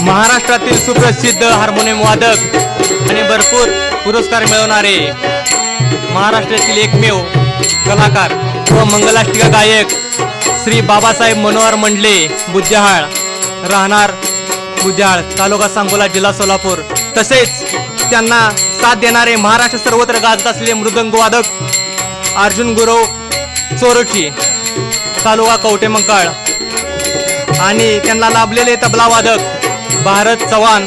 महाराष्ट्रातील सुप्रसिद्ध हार्मोनियम वादक आणि भरपूर पुरस्कार मिळवणारे महाराष्ट्रातील एकमेव कलाकार व मंगलाष्टिका गायक श्री बाबासाहेब मनोहर मंडले बुज्जाहाळ, राहणार बुज्जाहाळ, तालुका सांगोला, जिल्हा सोलापूर. तसेच त्यांना साथ देणारे महाराष्ट्र सर्वत्र गाजत असलेले मृदंग वादक अर्जुन गुरव चोरची, तालुका कवठेमंकाळ. आणि त्यांना लाभलेले तबला वादक भारत चव्हाण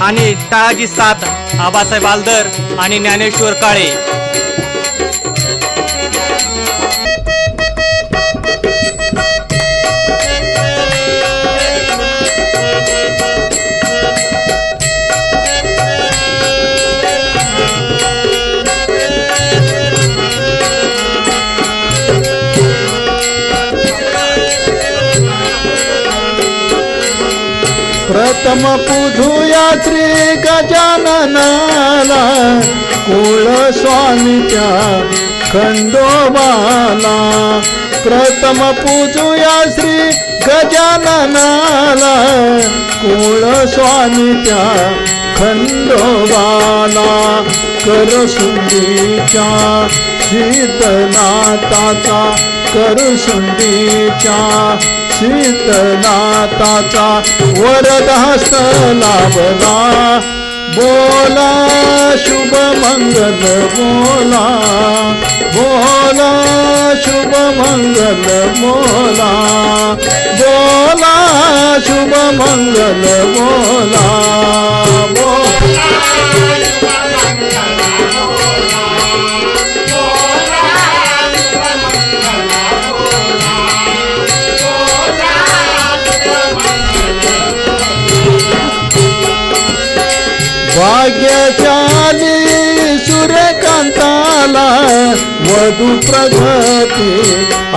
आणि टाळाची साथ आबासाहेब आलदर आणि ज्ञानेश्वर काळे. प्रथम पूजूया श्री गजाननाला, कुळ स्वामीच्या खंडोबाला. प्रथम पूजूया श्री गजाननाला, कुळ स्वामीच्या खंडोबाला. करसुंडीच्या शीतनाथाचा, करसुंडीच्या शीतनाथाचा वरदहस्त लाभला. बोला शुभ मंगल बोला, बोला शुभ मंगल बोला, बोला शुभ मंगल बोला, बोला भाग्यशाली सूर्यकांताला, वधू प्रगती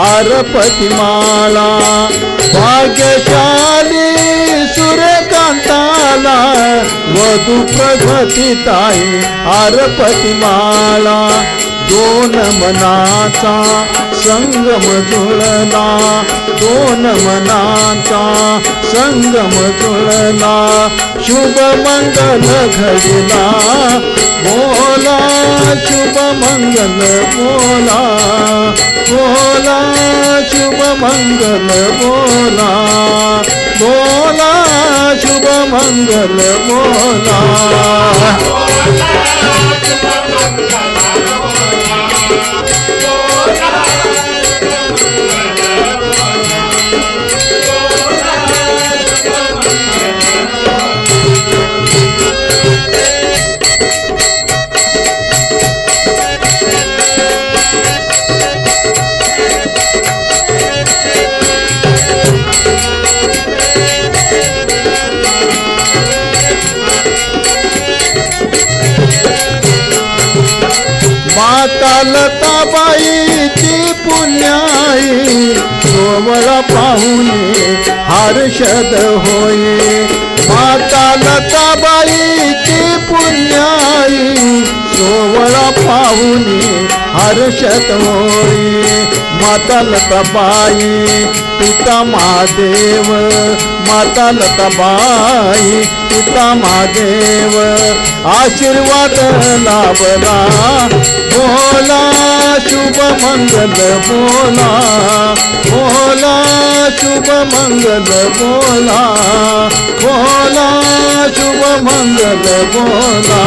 आरपती माळा. भाग्यशाली सूर्यकांताला, वधू प्रगती ताई आरपती माळा. दोन मनाचा संगम जुळला, दोन मनाचा संगम जुळला. शुभ मंगल घडला, बोला शुभ मंगल बोला, बोला शुभ मंगल बोला, बोला शुभ मंगल बोला. माता लताबाईची पुण्याई, सोवळा पाहुणे हर्षद होई. माता लताबाईची पुण्याई, सोवळा पाहुणे हर्षद होई. माता लताबाई पिता महादेव, माता लताबाई पिता महादेव आशीर्वाद लाभला. बोला शुभ मंगल बोला, बोला शुभ मंगल बोला, बोला शुभ मंगल बोला.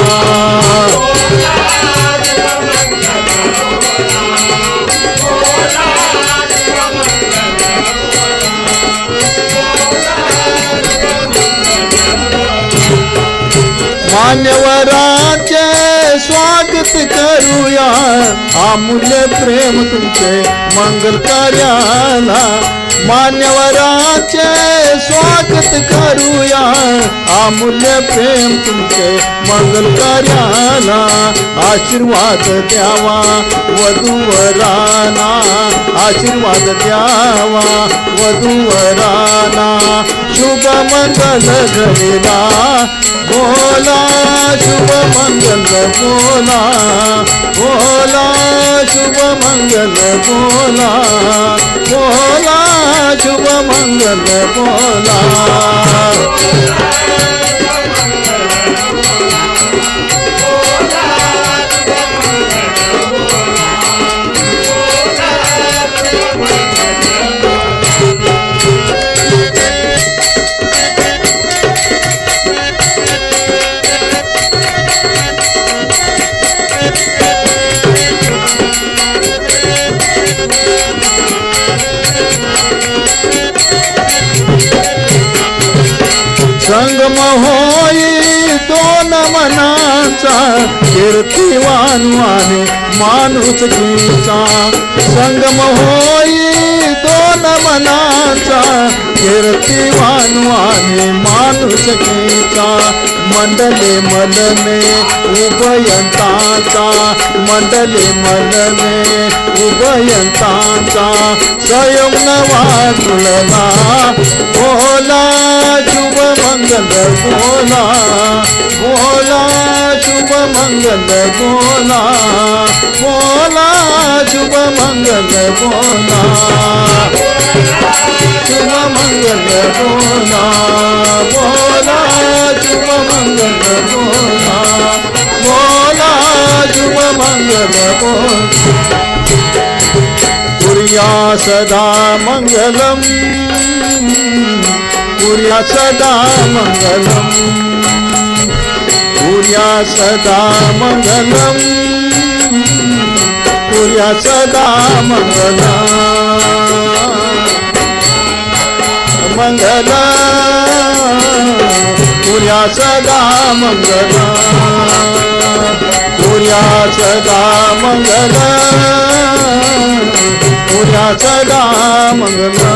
मान्यवरांचे स्वागत करूया, अमूल्य प्रेम तुमचे मंगल कार्याला. मान्यवरांचे स्वागत करूया, अमूल्य प्रेम तुमचे मंगल कार्याला. आशीर्वाद द्यावा वधूवरांना, आशीर्वाद द्यावा वधूवरांना. शुभ मंगल घडला, बोला शुभ मंगल बोला, बोला शुभ मंगल बोला, बोला शुभ मंगल बोला. संगम होई दोन मनाचा कीर्तिवान आणि माणुसकीचा संगम होई दोन मनाचा कीर्तिवान आणि माणुसकीचा मंडले मनने उभयंताचा मंडले मनने उभयंताचा संयम वाटुळला बोला शुभ मंगल बोला बोला शुभ मंगल बोला बोला शुभ मंगल बोला शुभ मंगल बोला बोला शुभ मंगल बोला बोला शुभ मंगल बोला कुर्या सदा मंगलम कुर्या सदा मंगलम कुर्या सदा मंगलम कुर्या सदा मंगलम मंगला कुर्या सदा मंगला कुर्या सदा मंगला कुर्या सदा मंगला